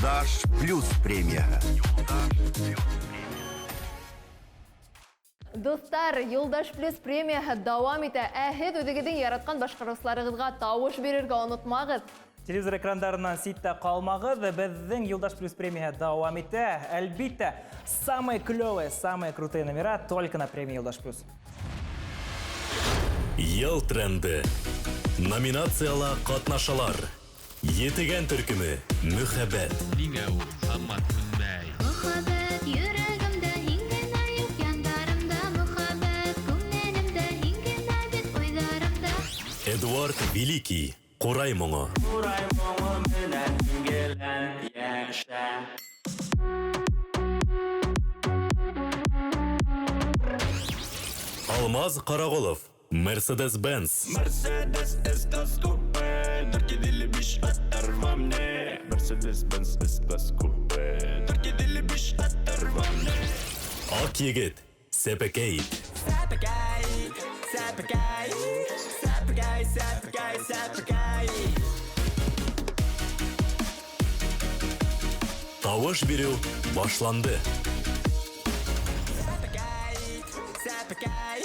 Юлдаш плюс премияһы. Достар, Юлдаш плюс премияһы дауам итә. Һез үҙегеҙҙең яратҡан башҡарыусыларығыҙға тауыш бирергә онотмағыҙ. Телевизор экрандарынан ситтә ҡалмағыҙ, беҙҙең Юлдаш плюс премияһы дауам итә. Әлбиттә, самые клевые, самые крутые номера только на премии Юлдаш плюс. Йыл тренды. Номинацияла ҡатнашалар. Етегән төркөмө Мөхәббәт. Ниңә ул ҡаммат күнмәй? Мөхәббәт йөрәгемдә һин генә юк яндарымда, мөхәббәт күңелемдә һин генә бит уйҙарымда. Эдуард Великий. Ҡурай моңо. Ҡурай моңо менән гелән йәшә. Алмаз Ҡарағолов. Mercedes-Benz. Mercedes estas coupe, только ты любишь оторва мне. Mercedes-Benz estas coupe, только ты любишь оторва мне. Ак егет. Сәпәкәй. Сәпәкәй, сәпәкәй, сәпәкәй, сәпәкәй, сәпәкәй. Тауыш бирү башланды. Сәпәкәй, сәпәкәй,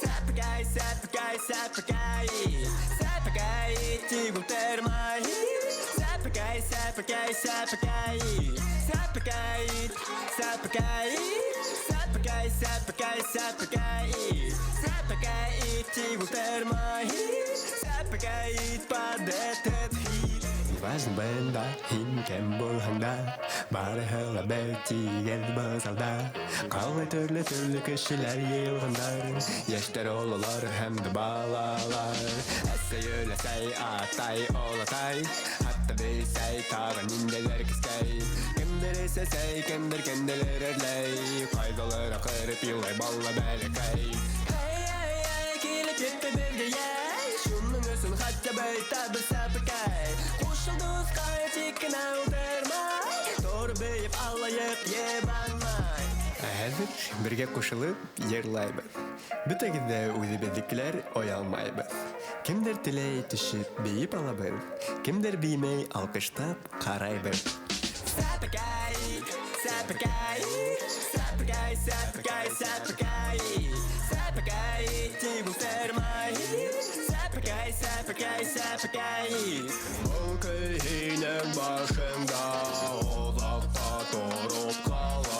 сәпәкәй, сәпәкәй, сәпәкәй. Сәпәкәй, тигү термай. Сәпәкәй, сәпәкәй, сәпәкәй. Сәпәкәй, сәпәкәй, сәпәкәй, сәпәкәй, сәпәкәй. Сәпәкәй, тигү термай. Сәпәкәй, падетет хит. Важно бенда, һин кем булһаңда, барыһыға бер тигән бысалда. Ҡалай төрлө кешеләр йыйылғандар, йәштәр, ололар һәм дә балалар. Әсәй, өләсәй, атай, олатай, хатта бейсәй, тағы ниндәләр кескәй. Кемдер эсәсәй, кемдер кәнделәр әрләй, ҡайҙалыр аҡырып илай бала бәләкәй. Эй, килеп етте бергә йәй, шуның өсөн хатта бәйтә бер сәпәкәй. Ҡушыл дуҫҡай, тик кенә ултырмай, тор бейеп алайыҡ ебанмай. Хәҙер бергә ҡушылып йырлайбыҙ. Бөтәгеҙ ҙә үҙебеҙҙекеләр оялмайбыҙ. Кемдер теләй төшөп бейеп алабыҙ, кемдер беймәй алҡыштап ҡарайбыҙ. Сәпәкәй, сәпәкәй, сәпәкәй, сәпәкәй, сәпәкәй. Сәпәкәй, тик ултырмай. Сәпәкәй, сәпәкәй, сәпәкәй. Был көй һинең башыңда оҙаҡҡа тороп ҡала.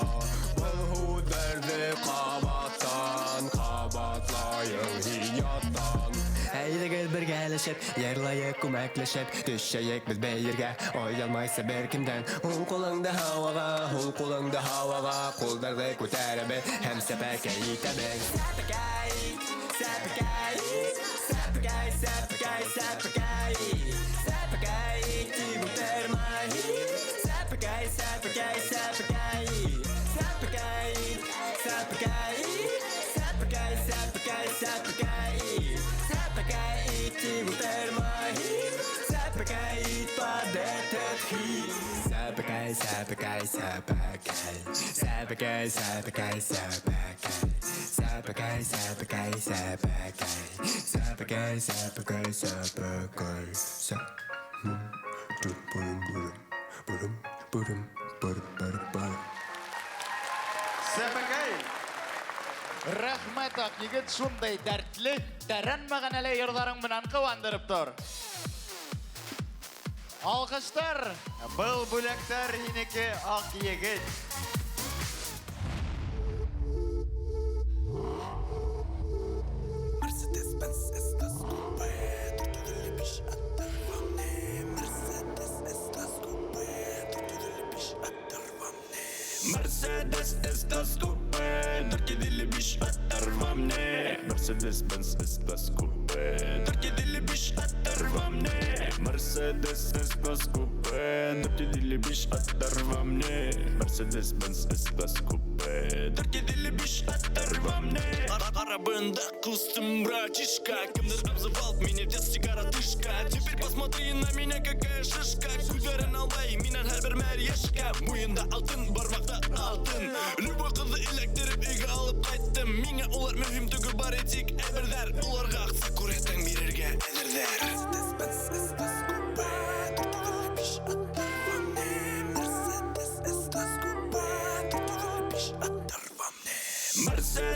Был һүҙҙәрҙе ҡабаттан ҡабатлайың һин яттан. Әйҙәгеҙ бергәләшеп, йырлайыҡ күмәкләшеп, төшәйек беҙ бәйергә, оялмайса бер кемдән. Һуң ҡулыңды һауаға, һуң ҡулыңды һауаға, ҡулдарҙы күтәрәбеҙ һәм сәпәкәй итәбеҙ. Сәпәкәй, сәпәкәй, сәпәкәй, сәпәкәй, сәпәкәй. Сәпәкәй, тик ултырмай. Сәпәкәй, сәпәкәй, сәпәкәй. Сәпәкәй, сәпәкәй, сәпәкәй, сәпәкәй, сәпәкәй. Сәпәкәй, тик ултырмай. Сәпәкәй, падетет хит. Сәпәкәй, сәпәкәй, сәпәкәй. Сәпәкәй, сәпәкәй, сәпәкәй. Сәпәкәй, сәпәкәй, сәпәкәй. Сәпәкәй, сәпәкәй, сәпәкәй. Сәпәкәй! Рәхмәт, ак егет, шундай дәртле, тәрән мәғәнәле йырҙарың менән ҡыуандырып тор. Алҡыштар, был бүләктәр һинеке, ак егет. Mercedes-Benz estas coupe, только ты любишь оторва мне. Mercedes estas coupe, только ты любишь оторва мне. Mercedes estas coupe, только ты любишь оторва мне. Mercedes-Benz estas coupe, только ты любишь оторва мне. Mercedes estas coupe, только ты любишь оторва мне. Mercedes-Benz estas coupe, только ты любишь оторва мне. Арабында кустым, братишка. Кемдер обзывал меня в детстве коротышка. Теперь посмотри на меня, какая шишка. Күҙҙәрен алай, минән һәр бер мәрйәшкә. Буйында алтын, бармаҡта алтын. Любой ҡыҙҙы эләктереп өйгә алып ҡайттым. Миңә улар мөһим түгел, бары тик әйберҙәр. Уларға аҡса күрһәтәң бирергә әҙерҙәр. Mercedes-Benz estas coupe, только ты любишь оторва мне.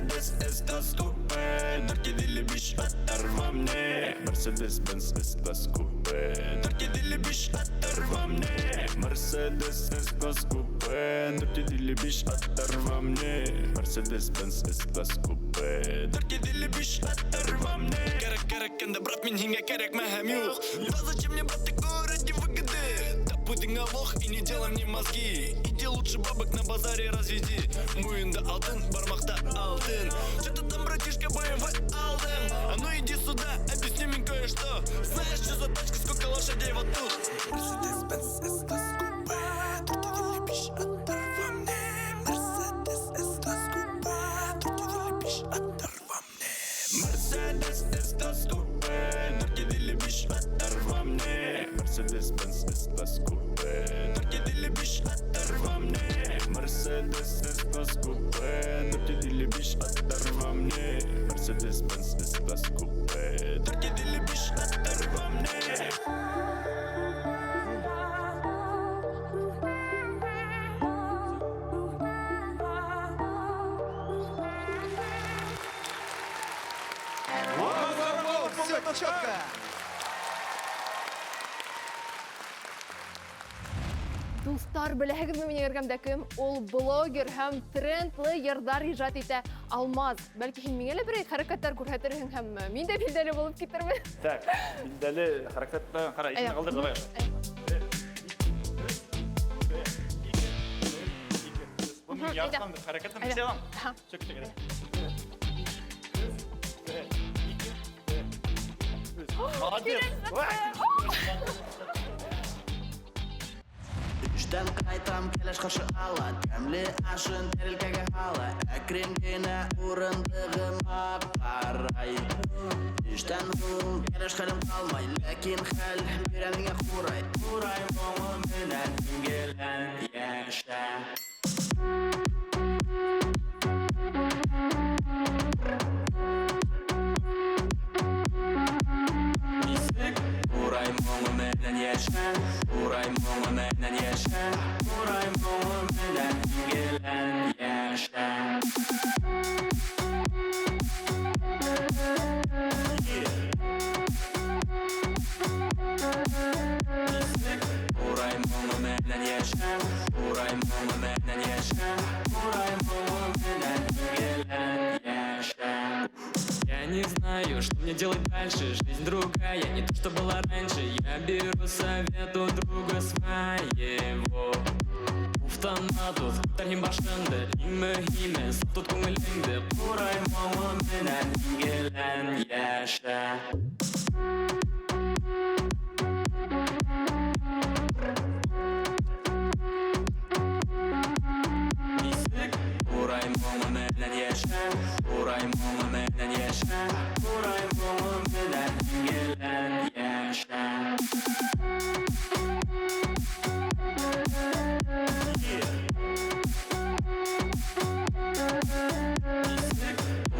Мерседес S-Класс-купе, наркидили биш оторва мне. Мерседес-Бенц S-Класс-купе, наркидили биш оторва мне. Мерседес S-Класс-купе, наркидили биш оторва мне. Мерседес-Бенц S-Класс-купе, наркидили биш оторва мне. Керек, энде брат, мен һиңа кирәкмәһәм юк. Да зачем мне брат, тик ради выгоды? Да пудинг лох и не делай мне мозги. Иди лучше бабок на базаре разведи. Муинда алтын, бармакта алтын. Что-то там, братишка, BMW алдым. А ну иди сюда, объясни мне кое-что. Знаешь, что за тачка, сколько лошадей вот тут? Mercedes-Benz S-Класс-купе, наркидили биш оторва мне. Mercedes S-Класс-купе, наркидили биш оторва мне. Мерседес S-Класс-купе, наркидили биш оторва мне. Мерседес-Бенц S-Класс-купе, наркидили биш оторва мне. Мерседес S-Класс-купе, наркидили биш оторва мне. Мерседес-Бенц S-Класс-купе, наркидили биш оторва мне. Все четко. Достар, беләһегезме мине ярдәмдә кем? Ул блогер һәм трендлы йырдар иҗат итә Алмаз. Бәлки һин миңа лә бер хәрәкәтләр күрһәтерһең һәм мин дә билдәле булып китермен. Так, билдәле хәрәкәттә кара, исне калдыр давай. Bunu yapsam da hareketle mi selam? Çok teşekkür ederim. Иштән кайтам, кәләш каршы ала. Тәмле ашын тәрелкәгә һала. Әкрен генә урындыгыма карай. Иштән һуң кәләш хәлем калмай, ләкин хәл бирә миңа хурай. Хурай моңы менән иңгелән яшә. Урай моңы менән яшә, урай моңы менән яшә, урай моңы менән иңгелән яшә. Урай моңы менән яшә, урай моңы менән яшә, урай моңы менән иңгелән яшә. Я не знаю, что мне делать дальше. Жизнь другая, не то, что была раньше. Я беру совет у друга своего. Уфтанату, хутарим башынды. Иң мөһиме, сак тот күңелеңде. Урай моңы менән иңгелән яшә. Урай моңы менән яшә, урай моңы менән яшә, урай моңы менән иңгелән яшә.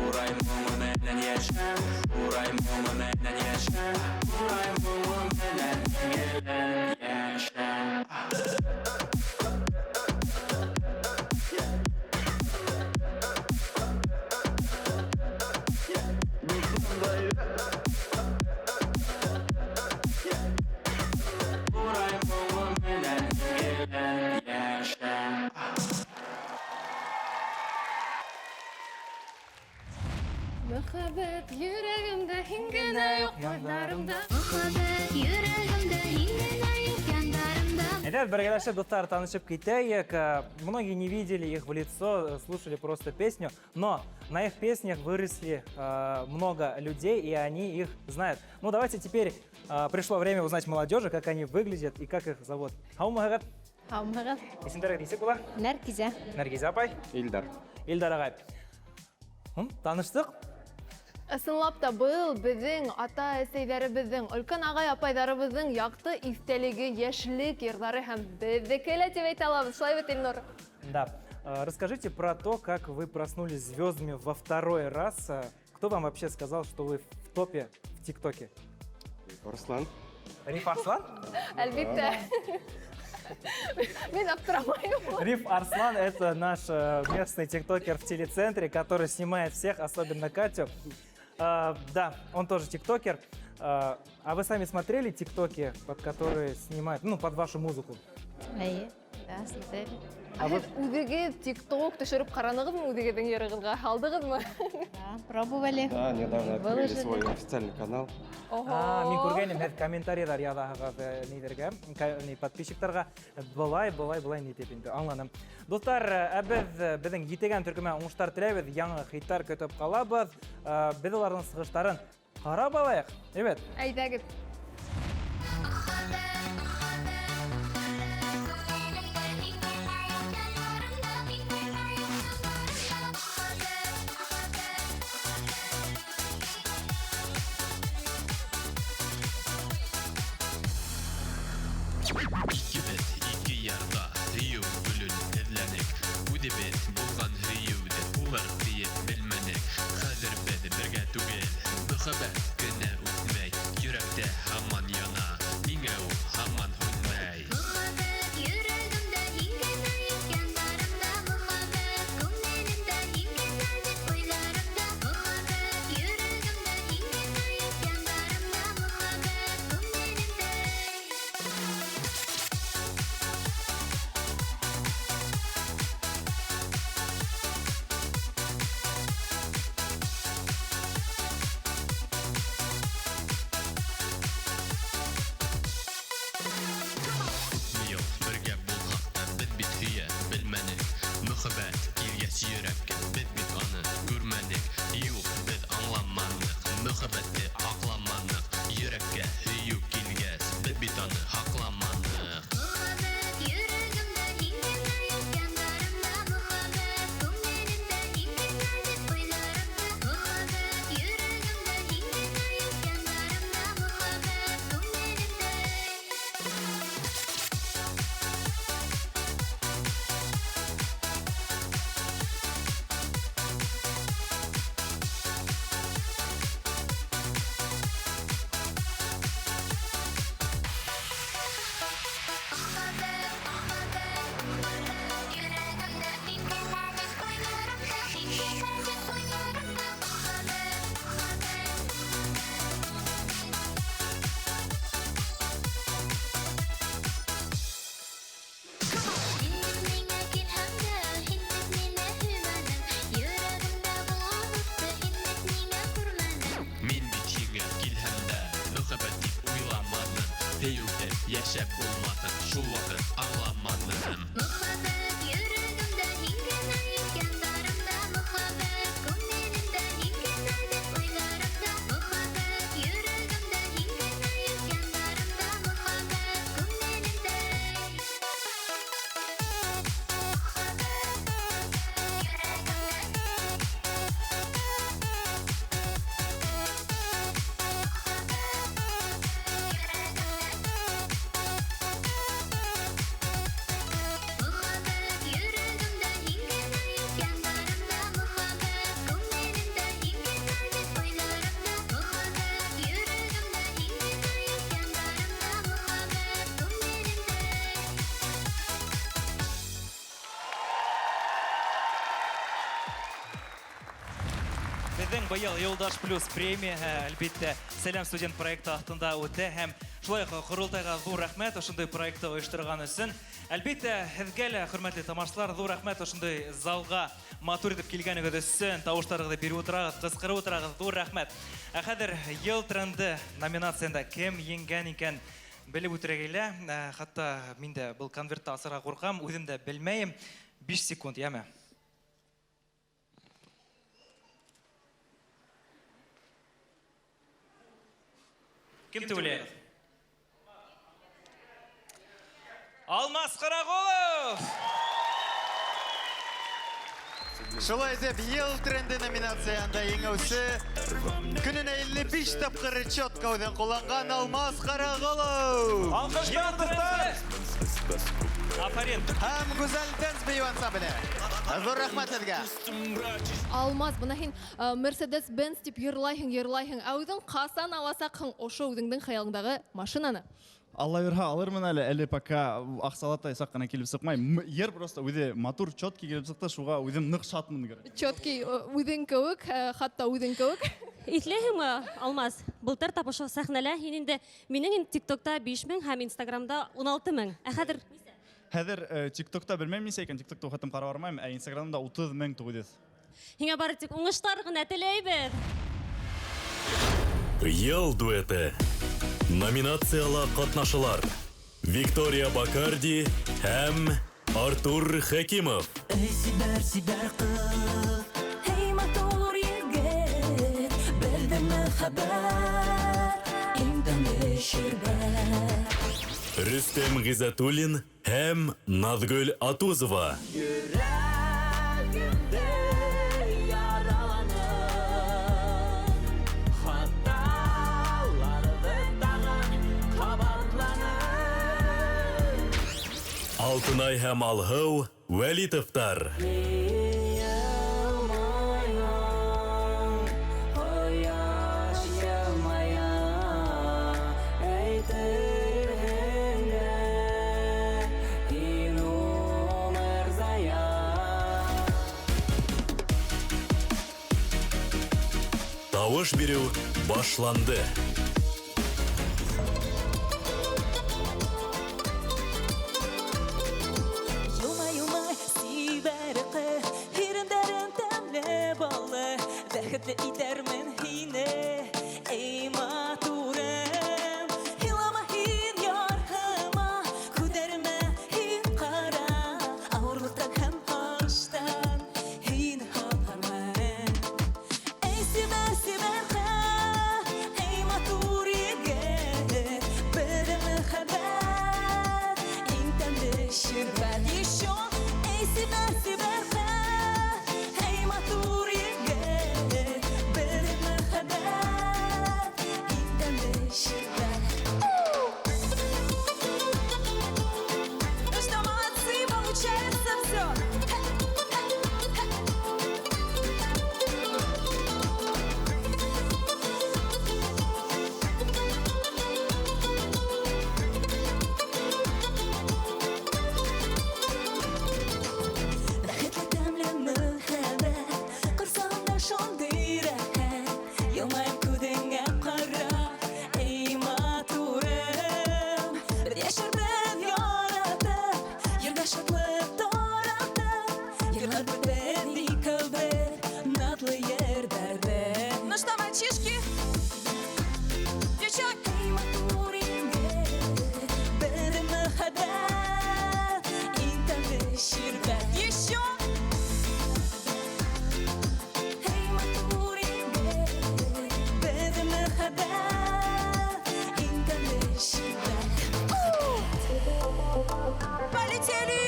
Урай моңы менән яшә, урай моңы менән яшә, урай моңы менән иңгелән яшә. Мөхәббәт йөрәгемдә һин генә юк яндарымда. Мөхәббәт йөрәгемдә һин генә юк яндарымда. Итак, бергәләшеп, достар, танышып китәйек. Многие не видели их в лицо, слушали просто песню, но на их песнях выросли много людей, и они их знают. Ну, давайте теперь пришло время узнать молодежи, как они выглядят и как их зовут. Хаумагат. Хаммагат. Исемдәре нисек була? Нәркизә. Нәргизә апай. Ильдар. Илдар агай. Таныштык. Ысынлап та был безнең ата-әсәйләребезнең, өлкән агай-апайдарыбызның якты истәлеге, яшьлек йырлары һәм безнекеләр дип әйтә алабыз. Шулай бит, Илнур? Да. Расскажите про то, как вы проснулись звездами во второй раз. Кто вам вообще сказал, что вы в топе в ТикТоке? Арслан. Риф Арслан? Әлбиттә. Мен аптырамайым. Риф Арслан — это наш местный тиктокер в телецентре, который снимает всех, особенно Катю. Да, он тоже тиктокер. А вы сами смотрели тиктоки, под которые снимают, ну, под вашу музыку? Да, смотрели. Үдеге тикток төшіріп қаранығыз үдегедің ерігізға алдығыз мы? Да, пробовали. Да, недавно открыли свой официальный канал. Мен көргенім, комментарийлар ядағы нейдерге, подписчиктарға былай нетеп енді аңланым. Достар, біздің етеген түркімен оңыштар тілейбіз, яңы хиттар көтіп қалабыз, біз олардың сығыштарын қарап алайық. Evet. Әйдәгіз. İki bet, iki yarda, Rio gülün evlenik. Ude bet, bulgan Rio'de, ular diye bilmenik. Kadir bedi birge tugel, muhabbet güne utmey. Yürekte haman yana, ninge o haman hunmey. Muhabbet yüreğimde hingedeyip yanlarımda muhabbet kumlerimde hingedeyip oylarımda muhabbet yüreğimde hingedeyip yanlarımda muhabbet kumlerimde. Miyol, birge bulhaqta, bit bit hüye bilmenik. Muhabbet kirges yürekke, bit bit anı görmenik. Yok, biz anlamanik, muhabbeti aklamanik. Yürekke hüyü kilges, bit bit anı haklamanik. Muhabbet yüreğimde hingedeyip yanlarımda muhabbet kumlerimde hingedeyip oylarımda muhabbet yüreğimde hingedeyip yanlarımda muhabbet kumlerimde. Min biçinge kilhemde, muhabbeti uylamadım. Heyude yaşap olmadın, şu vakit ağlamadım. Muhabbet yüreğimde hingedeyip yanlarımda muhabbet kumlerimde hingedeyip oylarımda muhabbet yüreğimde hingedeyip yanlarımda muhabbet kumlerimde. Muhabbet yüreğimde hingedeyip yanlarımda muhabbet kumlerimde hingedeyip oylarımda muhabbet yüreğimde hingedeyip yanlarımda muhabbet kumlerimde. Біздің биыл Yoldaş Plus премия, әлбетте, Сәлем студент проекты ақтында өтті, һәм шулай құрылтайға зор рахмет ошындай проекты ойыштырған үшін. Әлбетте, һезгә хөрмәтле тамашачылар, зор рахмет ошындай залға матур итеп килгәнегез өчен, тавышларыгызды биреп утырагыз, кычкырып утырагыз, зор рахмет. Хәзер ел тренды номинациясында кем еңгән икән белеп үтәргәйлә, хәтта мин дә был конвертта асырга куркам, үзем дә белмәем. 5 секунд, яме. Кем төйләгез? Алмас Қарағолов! Шулай деп, ел тренді номинацияында еңеусі күніне 55 тапқыры четко өден қоланған Алмас Қарағолов. Алқыштар, достар! Афарин. Һәм Гүзәл Дәнс бейу ансамблі. Зор рахмат сезгә. Алмаз, бұна хин Mercedes-Benz тип йырлайһың, әудің қасан аласақ хың ошо үдіңдің хаялыңдағы машинаны. Алла өрха алырмын әлі пока ақсалатай саққана келіп сықмай. Ер просто өйде матур чотки келіп сықты, шуға өйдем нық шатмын керек. Чотки үдін көк, хатта үдін көк. Итлехим Алмаз. Былтыр тапышы сахналә инде минең TikTok'та 5000 һәм Instagram'da 16000. Хәзер Хәзер TikTok'та белмәм мисә икән, TikTok'та хатым карап бармыйм, ә Instagram'да 30,000 тугыз. Һиңа бары тик уңышлар гына теләйбез. Ел дуэты. Номинациялы катнашылар. Виктория Бакарди һәм Артур Хакимов. Эй, сибәр кыз, эй, матур егет, белдеңме хәбәр, инде ширбәт. Рөстәм Гизатуллин һәм Назгөл Атузова. Йөрәгемдә яраланып, хаталарды тагын кабатланып. Алтынай һәм Алһыу Вәлитовтар. Тавыш бирү башланды. Юмай, сибәр кыз, ирендәрен тәмле балы, бәхетле итәрмен һине, эй матурым. Илама һин ярһыма, күтәрмә һин кара, авырлыктан һәм аштан һин хатармын. Эй сибәр кыз, эй матур егет, белдеңме хәбәр, иң тәмле ширбәт. Еще эй сибәр кыз, эй матур егет, белдеңме хәбәр, иң тәмле ширбәт. Ну что, молодцы, получается всё. Бәхетле тәмле мөхәббәт, корсагымда шундый рәхәт. Елмаеп күзеңә кара, эй матурым. Бер яшәрбез яратып, йөргә шатлык таратып, йырлар беткән икәүбез, натлы ердәрдә. Ну что, мальчишки? Девчонки, эй матур егет, белдеңме хәбәр, иң тәмле ширбәт. Еще эй матур егет, белдеңме хәбәр, иң тәмле ширбәт. Полетели!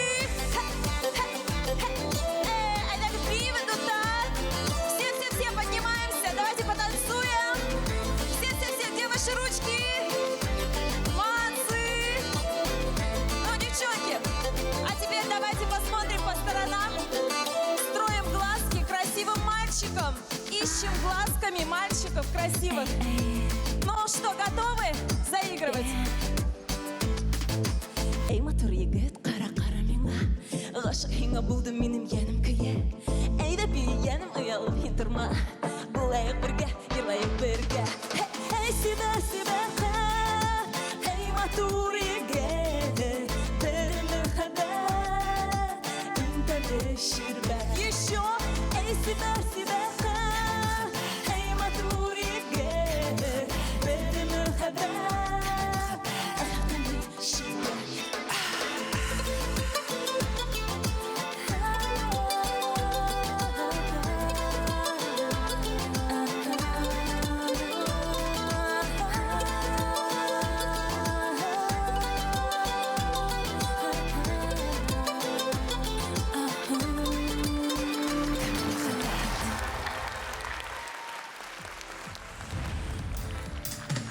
Айда пиво туда! Все поднимаемся, давайте потанцуем! Все, где ваши ручки? Молодцы! Ну, девчонки, а теперь давайте посмотрим по сторонам. Строим глазки красивым мальчикам. Ищем глазками мальчиков красивых. Ну что, готовы заигрывать? Эй, матур егет, кара миңа, гашык һиңа булды минем яным көйә. Әйдә бир яным, оялып һин торма, булайык бергә, йырлайык бергә. Эй, сибәр кыз, эй матур егет, белдеңме хәбәр, иң тәмле ширбәт. Еще эй сибәр кыз, эй матур егет, белдеңме хәбәр, иң тәмле ширбәт.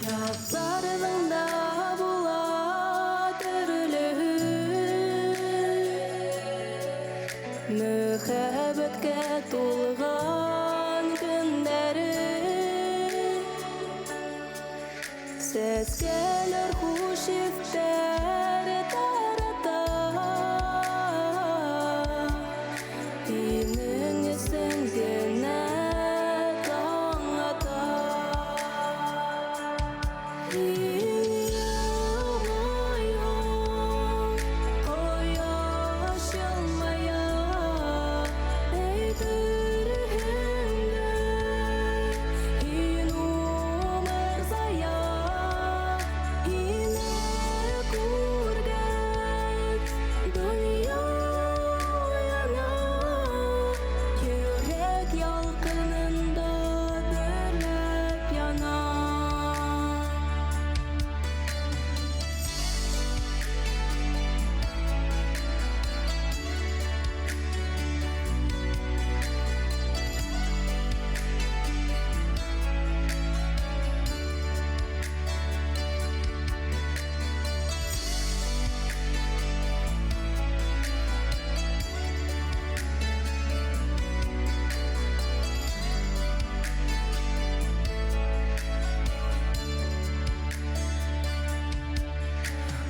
Yazlarında buла төрөлөһү, мөхәббәткә тулган көндәре. Сәскәләр хуш итте Күндер тарата Инің ісіңдені таңата Илмайым Қояш елмая Әйтіргенді Ин умыр зая Ині көргән Дүния уяна Йөрәк ялкынында дөрләп яна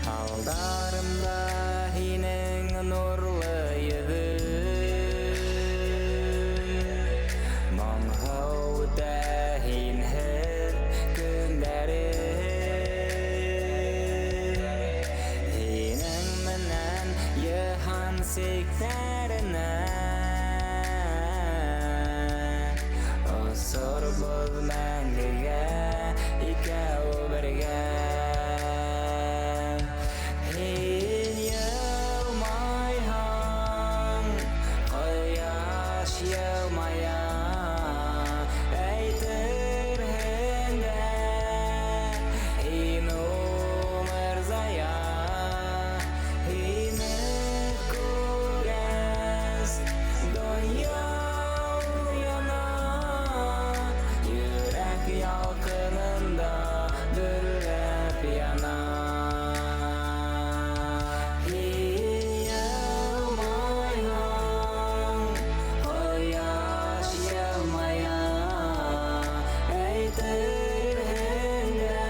Алдарымда һинең нурлы йөзең Моңһыуда һинһеҙ көндәрең Һинең менән йыһан сиктәренә Осорбоҙ мәңгегә икәү бергә Һин йылмайһаң, ҡояш йылмая Әйтерһең дә һин умыр зая Һине күргәс, донъя уяна Йөрәк ялҡынында дөрләп яна Ҡояш йылмая Әйтерһең дә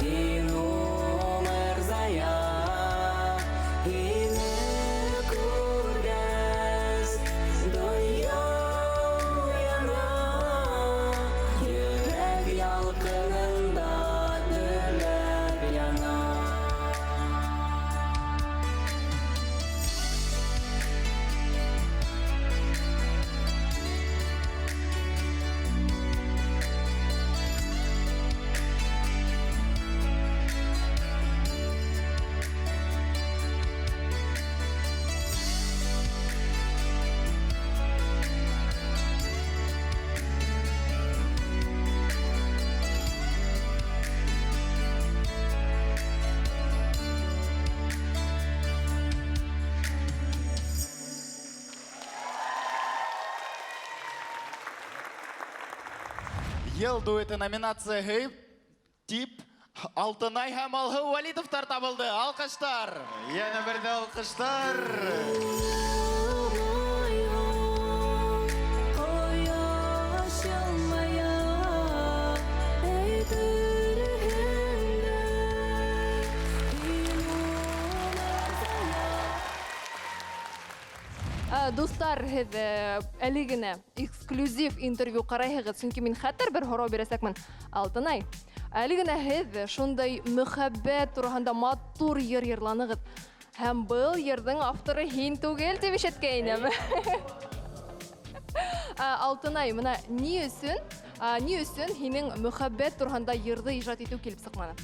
һин умыр зая Һине күргәс, донъя уяна Йөрәк ялҡынында дөрләп яна Ел дуэты номинацияһы тип Алтынай һәм Алһыу Валидовтар табылды. Алҡыштар. Йәнә берҙә алҡыштар. Ҡояш йылмая Әйтерһең дә һин умыр зая Достар, һеҙ әле генә эксклюзив интервью ҡарайһығыҙ, сөнки мин хәтәр бер һорау бирәсәкмен. Алтынай, әле генә һеҙ шундай мөхәббәт тураһында матур йыр йырланығыҙ. Һәм был йырҙың авторы һин түгел дип ишеткәйнем. Алтынай, мына ни өсөн һинең мөхәббәт тураһында йырҙы ижад итеү килеп сыҡманы?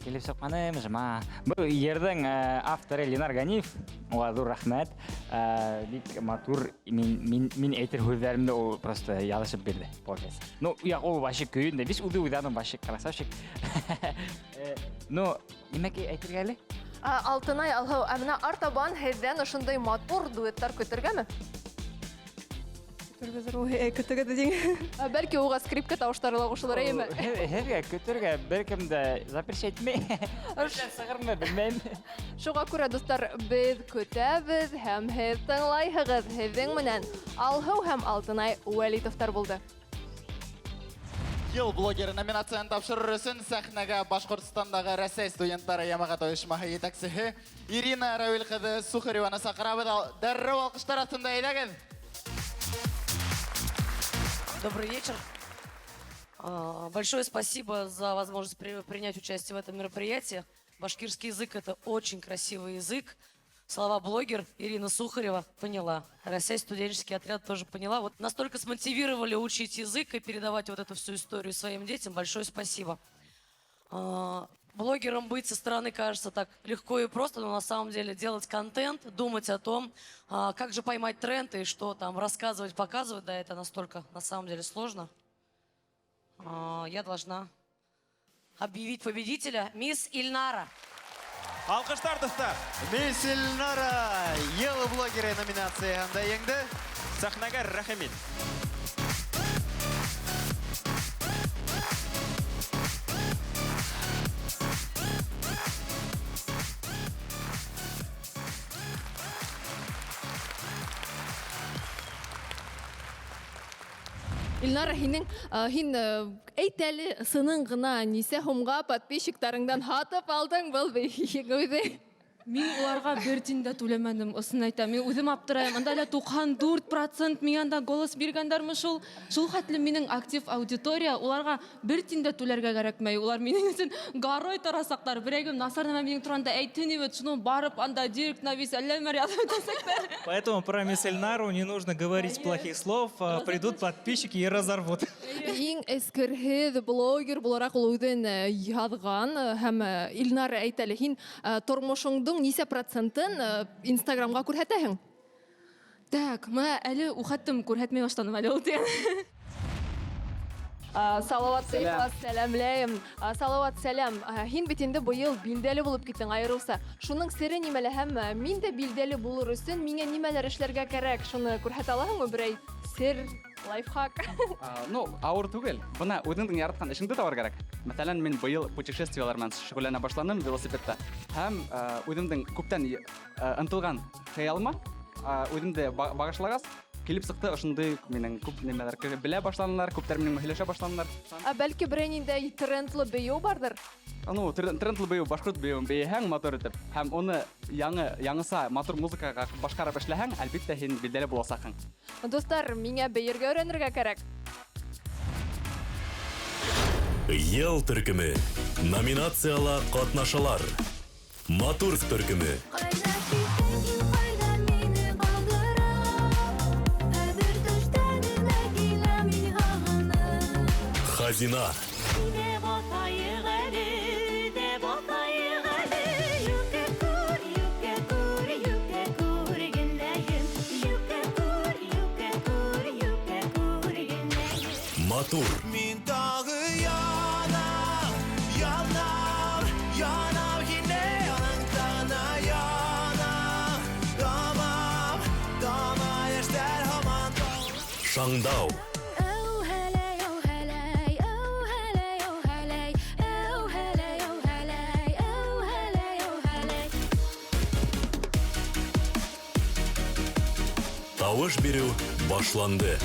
Килеп сыҡманы, мыжыма. Был йырҙың авторы Ленар Ганиев. Уға ҙур рәхмәт. Бик матур, мин әйтер һүҙҙәремде ул просто яҙышып бирҙе. Ну, ул башы көйөндә, биш үҙе уйҙаным башы, красавчик. Ну, нимәке әйтергә әле? Алтынай, Алһыу, мына артабан һеҙҙән ошондай матур дуэттар көтөргәме? Көтөргә диң. Бәлки уға скрипка тауыштары ла ҡушылыр, әйме? Һеҙгә көтөргә бер кем дә запрещать итмәй. Сығырмы, белмәйем. Шуға күрә, достар, беҙ көтәбеҙ һәм һеҙ тыңлайһығыҙ. Һеҙҙең менән Алһыу һәм Алтынай Вәлитовтар булды. Ел блогері номинацияны тапшырыр өсін сәхнәгә Башқұртстандағы Рәсәй студенттары ямағат ойышмағы етәксігі Ирина Рәуіл қыды Сухареваны сақырабы дәррәу алқыштар астында едәгіз. Добрый вечер. Большое спасибо за возможность принять участие в этом мероприятии. Башкирский язык — это очень красивый язык. Слова блогер Ирина Сухарева поняла. Россия студенческий отряд тоже поняла. Вот настолько смотивировали учить язык и передавать вот эту всю историю своим детям. Большое спасибо. Блогером быть со стороны кажется так легко и просто, но на самом деле делать контент, думать о том, как же поймать тренд и что там рассказывать, показывать, да, это настолько на самом деле сложно. Я должна объявить победителя мисс Ильнара. Алқыштар достар. Мисс Ильнара ел блогері номинациясында еңді. Сахнага рахмет. Илнара, һин әйтәле сының гына нисә һумга подписчиктарыңдан һатып алдың был бейгеүҙе. Мин уларга бер тин дә түләмәдем, ысын әйтәм. Мин үзем аптырайым. Анда әле 94% миңа да голос биргәннәрме шул. Шул хәтле минең актив аудитория, уларга бер тин дә түләргә кирәкмәй. Улар минең өчен гарой тарасаклар. Берәгем насар нәмә минең турында әйтте вот шуны барып анда директ на весь әлләмәр язып тасаклар. Поэтому про мисс Эльнару не нужно говорить плохих слов, придут подписчики и разорвут. Иң эскерһеҙ блогер буларак ул үҙен яҙған һәм Илнара әйтәле, һин тормошоңдың нисә процентын Инстаграмға күрһәтәһең? Так, мә әле ухаттым күрһәтмәй башланым әле ул тигән. Салават сәләмләйем. Салават сәләм. Һин бит инде быел билдәле булып киттең айырылса. Шуның сере нимәлә һәм мин дә билдәле булыр өсөн миңа нимәләр эшләргә кирәк? Шуны күрһәтә алаһыңмы берәй сер, лайфхак? Ну, ауыр түгел. Бына үҙеңдең яраткан эшеңде табар кәрәк. Мәсәлән, мин быел путешествиялар менән шөгыльләнә башланым велосипедта. Һәм үҙемдең күптән ынтылган хыялыма үҙемде багышлагас, килеп сыҡты ошондой минең күп нәмәләр белә башланылар, күптәр минең һөйләшә башланылар. Бәлки берәй ниндәй трендлы бейеү бардыр? Ну, трендлы бейеү, башҡорт бейеү бейһәң матур итеп, һәм уны яңыса матур музыкаға башҡарып эшләһәң, әлбиттә һин билдәле буласаҡһың. Достар, миңә бейергә өйрәнергә кәрәк. Ел төркеме. Номинациялар катнашалар. Матур төркеме. Хазина. Матур. Мин тағы янам, янам, янам һине аңтана янам, тамам, тамам яшьтәр һаман. Шаңдау. Тавыш бирү башланды.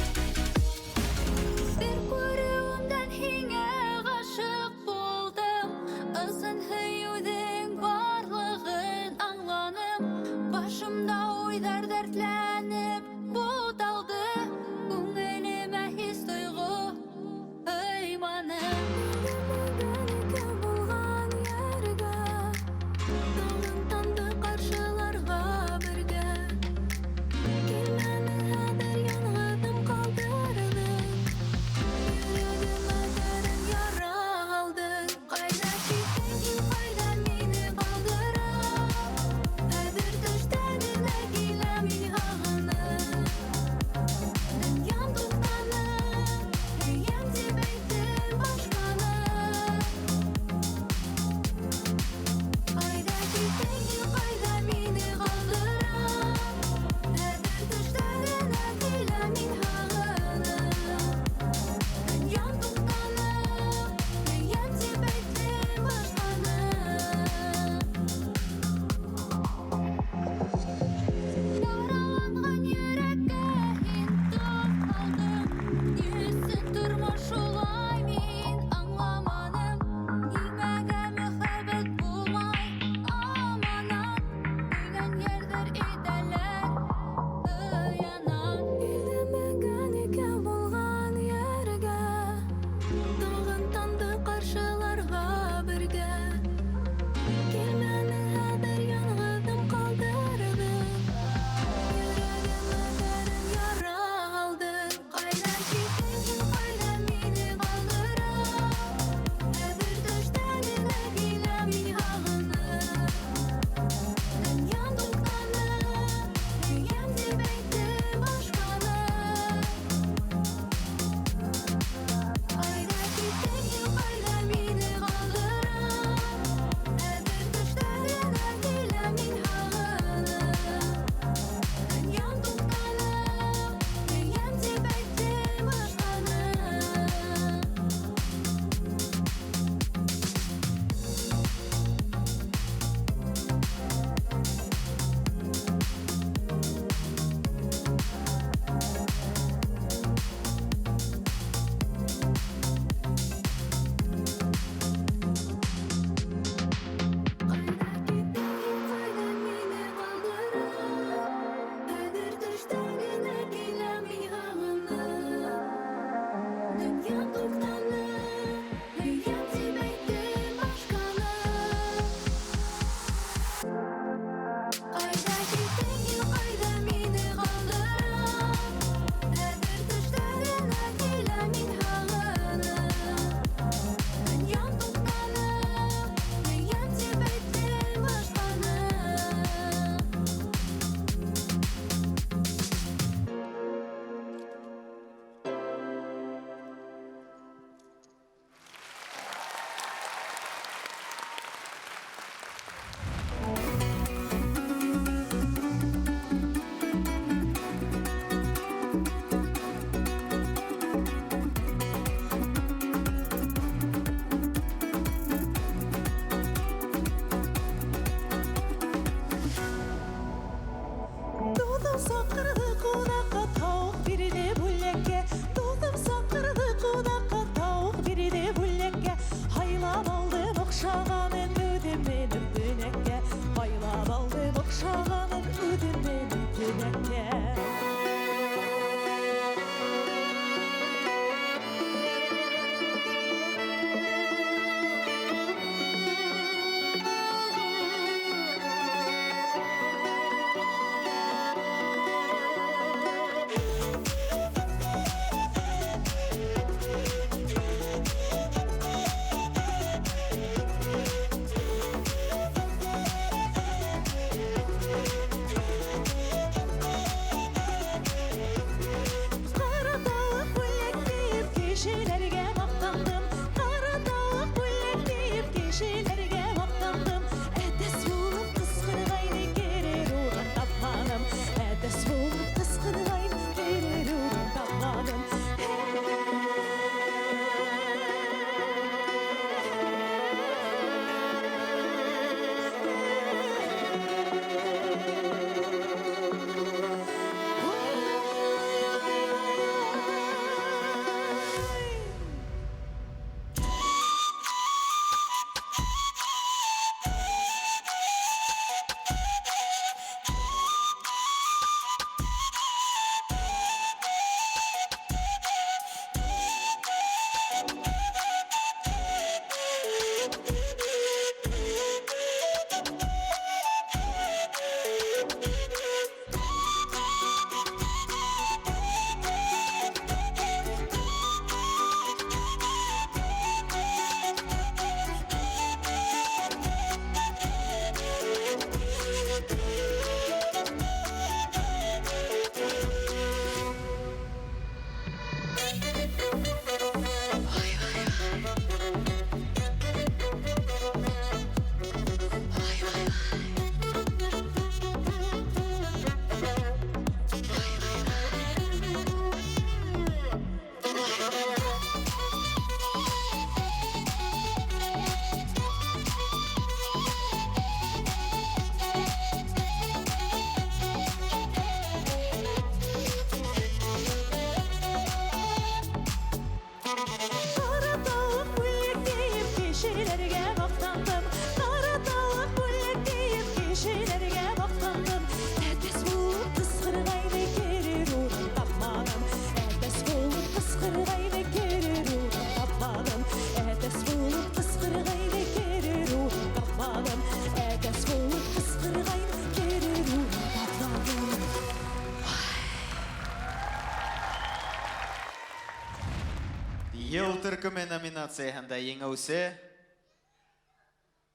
төркеме номинацияһында еңеүсе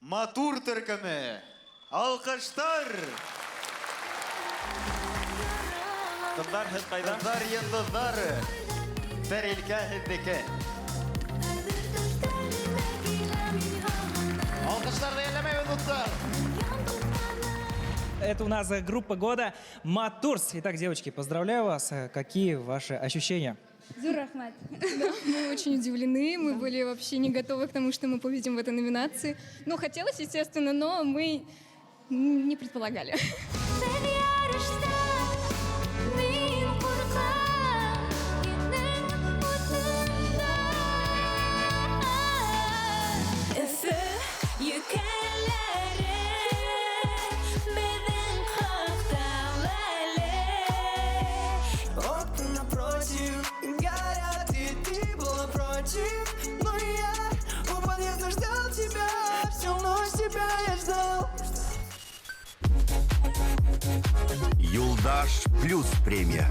Матур төркеме. Алкыштар. Кыздар, һез кайда? Кыздар йолдызлары. Бер илкә һезнеке. Алкыштарды елемәй достар. Это у нас группа года Матурс. Итак, девочки, поздравляю вас. Какие ваши ощущения? Зур рахмат. Да, мы очень удивлены, мы были вообще не готовы к тому, что мы победим в этой номинации. Ну, хотелось, естественно, но мы не предполагали. Юлдаш плюс премия.